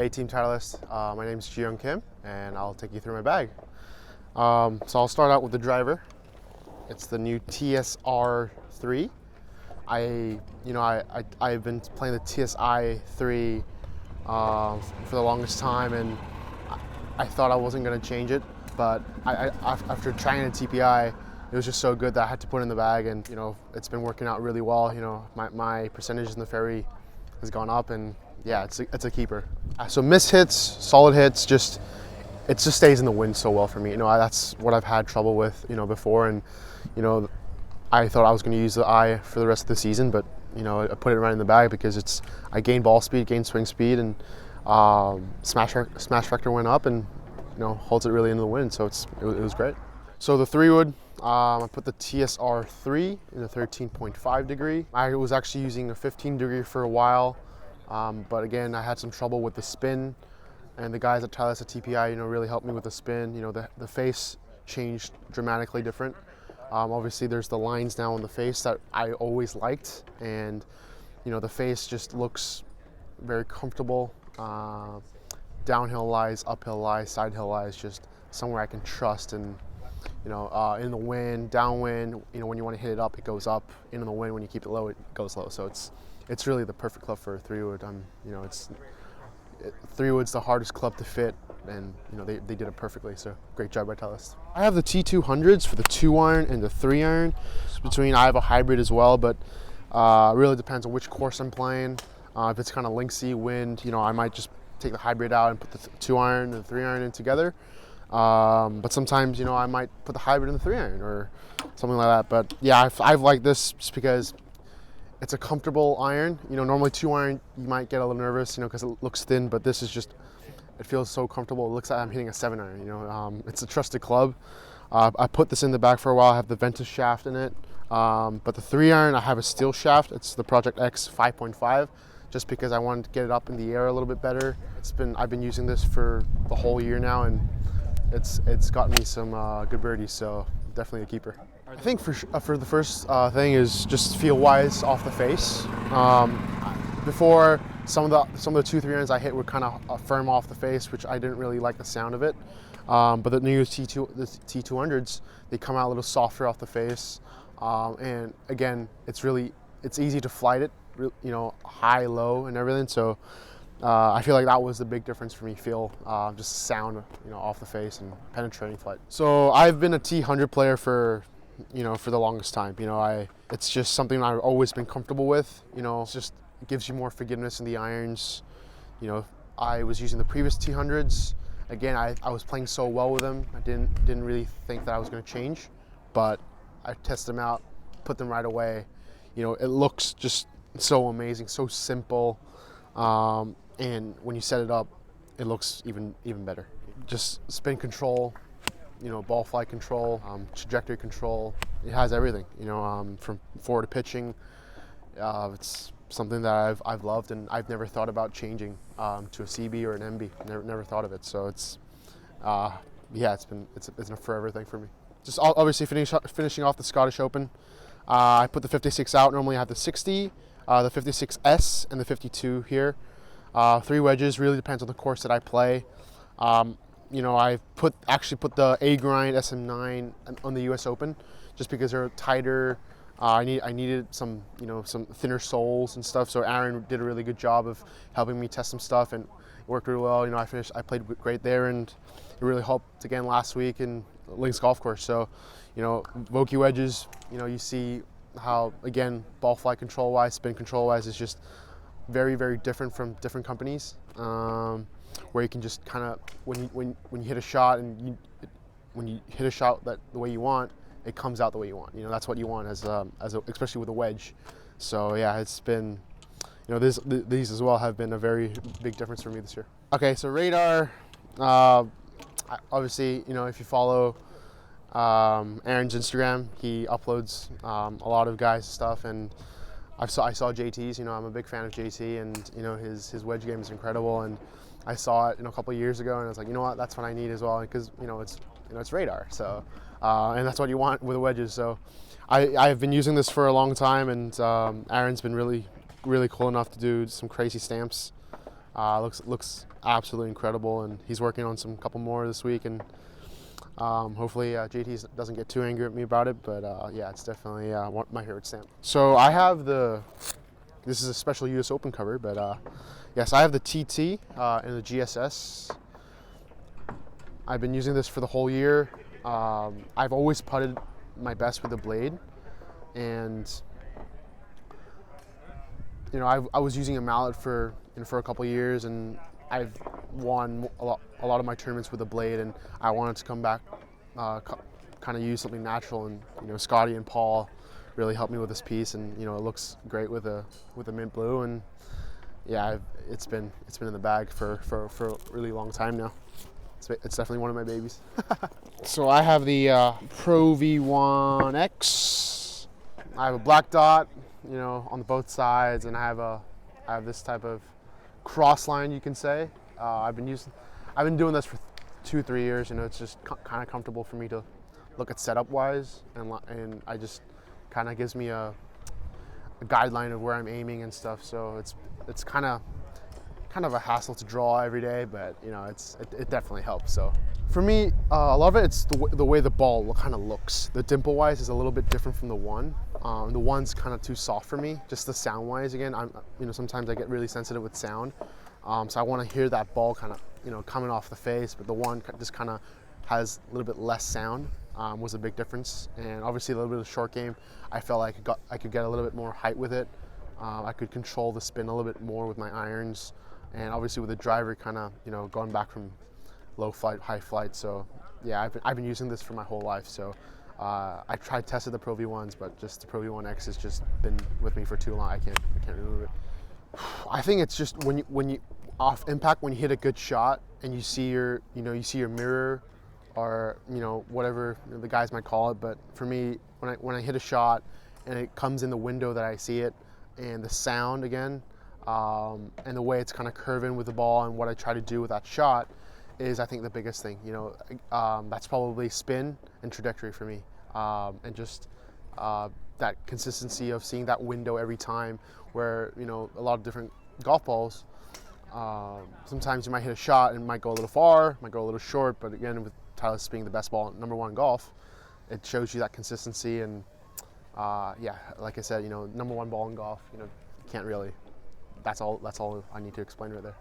Hey Team Titleist, my name is Joohyung and I'll take you through my bag. So I'll start out with the driver. It's the new TSR 3. I've been playing the TSI 3 for the longest time, and I thought I wasn't going to change it, but after trying a TPI, it was just so good that I had to put it in the bag, and it's been working out really well. My percentage in the fairway has gone up, and yeah, it's a keeper. So miss hits, solid hits, it just stays in the wind so well for me. That's what I've had trouble with, before, and I thought I was going to use the eye for the rest of the season, but I put it right in the bag because I gained ball speed, gained swing speed, and smash factor went up, and holds it really into the wind. So it was great. So the 3-wood, I put the TSR 3 in a 13.5 degree. I was actually using a 15 degree for a while, but again, I had some trouble with the spin, and the guys at Titleist at TPI, really helped me with the spin. The face changed dramatically different. Obviously, there's the lines now on the face that I always liked, and the face just looks very comfortable. Downhill lies, uphill lies, side hill lies, just somewhere I can trust. And in the wind, downwind, when you want to hit it up, it goes up. In the wind, when you keep it low, it goes low. So it's really the perfect club for a 3-wood. 3-wood's the hardest club to fit, and they did it perfectly. So great job by Titleist. I have the T200s for the 2-iron and the 3-iron. I have a hybrid as well, but really depends on which course I'm playing. If it's kind of linksy wind, I might just take the hybrid out and put the 2-iron and the 3-iron in together. But sometimes, I might put the hybrid in the 3-iron or something like that. But yeah, I've liked this just because it's a comfortable iron. Normally 2-iron, you might get a little nervous, because it looks thin, but this is just, it feels so comfortable. It looks like I'm hitting a 7-iron, It's a trusted club. I put this in the bag for a while. I have the Ventus shaft in it. But the 3-iron, I have a steel shaft. It's the Project X 5.5, just because I wanted to get it up in the air a little bit better. I've been using this for the whole year now, and it's got me some good birdies, so definitely a keeper. I think for the first thing is just feel-wise off the face. Before, some of the 2-3-irons I hit were kind of firm off the face, which I didn't really like the sound of it. But the new T200s, they come out a little softer off the face, and again, it's easy to flight it, high, low, and everything. So I feel like that was the big difference for me. Just sound, off the face and penetrating flight. So I've been a T100 player for the longest time. It's just something I've always been comfortable with. It gives you more forgiveness in the irons. I was using the previous T100s. Again, I was playing so well with them. I didn't really think that I was going to change, but I tested them out, put them right away. It looks just so amazing, so simple, and when you set it up, it looks even better. Just spin control, ball flight control, trajectory control. It has everything. From forward to pitching. It's something that I've loved, and I've never thought about changing to a CB or an MB. Never thought of it. So it's a forever thing for me. Just obviously finishing off the Scottish Open. I put the 56 out. Normally I have the 60, the 56S, and the 52 here. 3 wedges. Really depends on the course that I play. I actually put the A grind SM9 on the US Open just because they're tighter. I needed some thinner soles and stuff. So Aaron did a really good job of helping me test some stuff, and it worked really well. I played great there, and it really helped again last week in Links Golf Course. So, Vokey wedges, you see how, again, ball flight control wise, spin control wise is just very, very different from different companies. Where you can just kind of, when you hit a shot and when you hit a shot the way you want, it comes out the way you want. That's what you want especially with a wedge. So yeah, it's been, these as well have been a very big difference for me this year. Okay, so radar, obviously, if you follow Aaron's Instagram, he uploads a lot of guys' stuff, and I saw JT's. I'm a big fan of JT, and his wedge game is incredible, and I saw it a couple of years ago, and I was like, what, that's what I need as well, because it's radar. So and that's what you want with the wedges. So I've been using this for a long time, and Aaron's been really cool enough to do some crazy stamps Looks absolutely incredible, and he's working on some couple more this week, and hopefully JT doesn't get too angry at me about it. But yeah, it's definitely my favorite stamp. So I have this is a special U.S. Open cover, but yes, I have the TT and the GSS. I've been using this for the whole year. I've always putted my best with the blade, and I was using a mallet for a couple of years, and I've won a lot of my tournaments with a blade, and I wanted to come back, kind of use something natural, and Scotty and Paul really helped me with this piece, and it looks great with a mint blue, and yeah, it's been in the bag for a really long time now. It's definitely one of my babies. So I have the Pro V1X. I have a black dot, on both sides, and I have this type of cross line, you can say. I've been doing this for 2-3 years. It's just kind of comfortable for me to look at setup wise, and I just kind of gives me a guideline of where I'm aiming and stuff. So it's kind of a hassle to draw every day, but it definitely helps. So for me, a lot of it, it's the way the ball kind of looks. The dimple wise is a little bit different from the one. The one's kind of too soft for me, just the sound wise. Again, sometimes I get really sensitive with sound, so I want to hear that ball kind of coming off the face. But the one just kind of has a little bit less sound. Was a big difference, and obviously a little bit of short game. I felt like I could get a little bit more height with it. I could control the spin a little bit more with my irons. And obviously with the driver kind of, going back from low flight, high flight. So yeah, I've been using this for my whole life. So I tested the Pro V1s, but just the Pro V1X has just been with me for too long. I can't remove it. I think it's just when you off impact, when you hit a good shot and you see your mirror, or whatever the guys might call it. But for me, when I hit a shot and it comes in the window that I see it, and the sound again, and the way it's kind of curving with the ball, and what I try to do with that shot is, I think, the biggest thing. That's probably spin and trajectory for me, and just that consistency of seeing that window every time. Where a lot of different golf balls, sometimes you might hit a shot and it might go a little far, might go a little short. But again, with Titleist being the best ball, #1 in golf, it shows you that consistency. And yeah, like I said, #1 ball in golf, you can't really. That's all I need to explain right there.